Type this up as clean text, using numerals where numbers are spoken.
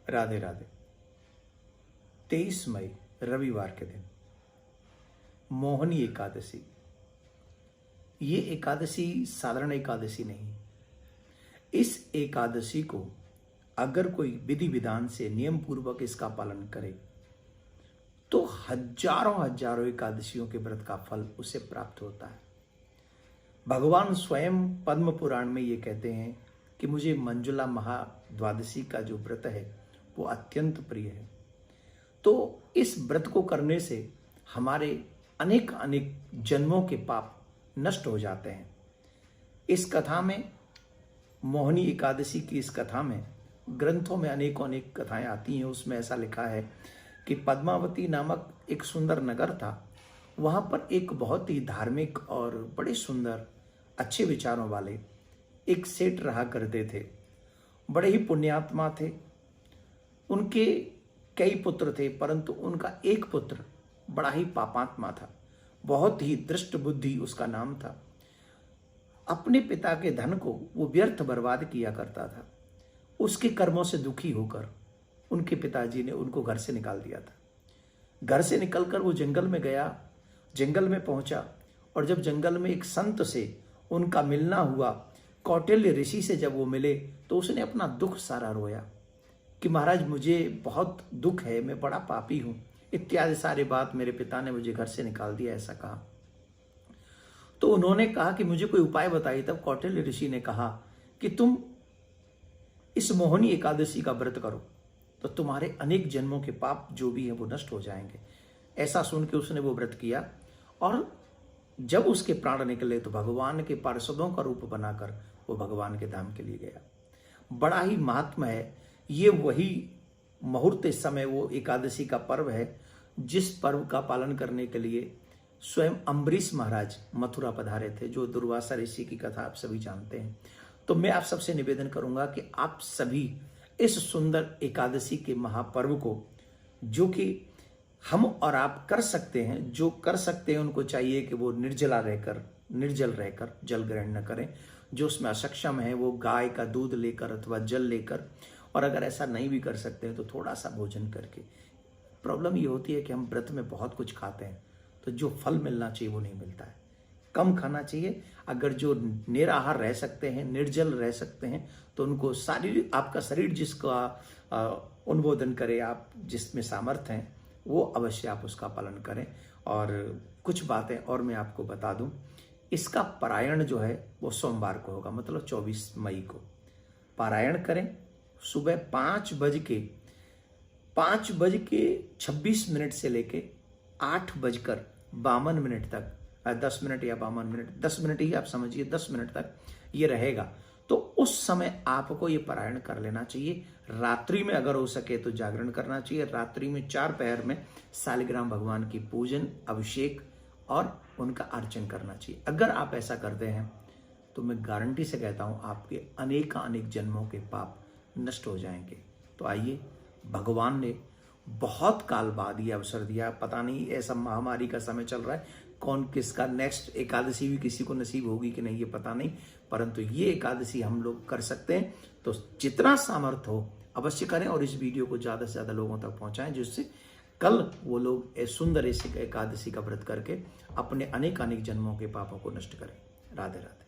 राधे राधे। 23 मई रविवार के दिन मोहिनी एकादशी। ये एकादशी साधारण एकादशी नहीं। इस एकादशी को अगर कोई विधि विधान से नियम पूर्वक इसका पालन करे तो हजारों एकादशियों के व्रत का फल उसे प्राप्त होता है। भगवान स्वयं पद्म पुराण में ये कहते हैं कि मुझे मंजुला महाद्वादशी का जो व्रत है वो अत्यंत प्रिय है। तो इस व्रत को करने से हमारे अनेक जन्मों के पाप नष्ट हो जाते हैं। इस कथा में, मोहिनी एकादशी की इस कथा में, ग्रंथों में अनेक कथाएं आती हैं। उसमें ऐसा लिखा है कि पद्मावती नामक एक सुंदर नगर था। वहाँ पर एक बहुत ही धार्मिक और बड़े सुंदर अच्छे विचारों वाले एक सेठ रहा करते थे। बड़े ही पुण्यात्मा थे। उनके कई पुत्र थे, परंतु उनका एक पुत्र बड़ा ही पापात्मा था। बहुत ही दृष्ट बुद्धि उसका नाम था। अपने पिता के धन को वो व्यर्थ बर्बाद किया करता था। उसके कर्मों से दुखी होकर उनके पिताजी ने उनको घर से निकाल दिया था। घर से निकलकर वो जंगल में गया। जंगल में पहुंचा और जब जंगल में एक संत से उनका मिलना हुआ, कौटिल्य ऋषि से जब वो मिले तो उसने अपना दुख सारा रोया कि महाराज मुझे बहुत दुख है, मैं बड़ा पापी हूं, इत्यादि सारी बात। मेरे पिता ने मुझे घर से निकाल दिया, ऐसा कहा। तो उन्होंने कहा कि मुझे कोई उपाय बताइए। तब कौटिल्य ऋषि ने कहा कि तुम इस मोहिनी एकादशी का व्रत करो तो तुम्हारे अनेक जन्मों के पाप जो भी है वो नष्ट हो जाएंगे। ऐसा सुन के उसने वो व्रत किया और जब उसके प्राण निकले तो भगवान के पार्षदों का रूप बनाकर वो भगवान के धाम के लिए गया। बड़ा ही महात्मा है ये। वही मुहूर्त, इस समय वो एकादशी का पर्व है जिस पर्व का पालन करने के लिए स्वयं अम्बरीश महाराज मथुरा पधारे थे, जो दुर्वासा ऋषि की कथा आप सभी जानते हैं। तो मैं आप सबसे निवेदन करूंगा कि आप सभी इस सुंदर एकादशी के महापर्व को, जो कि हम और आप कर सकते हैं, जो कर सकते हैं उनको चाहिए कि वो निर्जल रहकर जल ग्रहण न करें। जो उसमें अक्षम है वो गाय का दूध लेकर अथवा जल लेकर, और अगर ऐसा नहीं भी कर सकते हैं तो थोड़ा सा भोजन करके। प्रॉब्लम ये होती है कि हम व्रत में बहुत कुछ खाते हैं तो जो फल मिलना चाहिए वो नहीं मिलता है। कम खाना चाहिए। अगर जो निराहार रह सकते हैं, निर्जल रह सकते हैं, तो उनको आपका शरीर जिसका अनुमोदन करे, आप जिसमें सामर्थ्य हैं, वो अवश्य आप उसका पालन करें। और कुछ बातें और मैं आपको बता दूं, इसका पारायण जो है वो सोमवार को होगा, मतलब 24 मई को पारायण करें। सुबह 5:26 से लेके 8:52 तक, 10 मिनट या 52 मिनट, 10 मिनट ही आप समझिए, 10 मिनट तक ये रहेगा। तो उस समय आपको ये पारायण कर लेना चाहिए। रात्रि में अगर हो सके तो जागरण करना चाहिए। रात्रि में 4 पहर में शालिग्राम भगवान की पूजन, अभिषेक और उनका अर्चन करना चाहिए। अगर आप ऐसा करते हैं तो मैं गारंटी से कहता हूं आपके अनेक जन्मों के पाप नष्ट हो जाएंगे। तो आइए, भगवान ने बहुत काल बाद ये अवसर दिया। पता नहीं, ऐसा महामारी का समय चल रहा है, कौन किसका नेक्स्ट एकादशी भी किसी को नसीब होगी कि नहीं ये पता नहीं, परंतु ये एकादशी हम लोग कर सकते हैं। तो जितना सामर्थ्य हो अवश्य करें और इस वीडियो को ज़्यादा से ज़्यादा लोगों तक पहुंचाएं, जिससे कल वो लोग सुंदर एकादशी का व्रत करके अपने अनेक जन्मों के पापों को नष्ट करें। राधे राधे।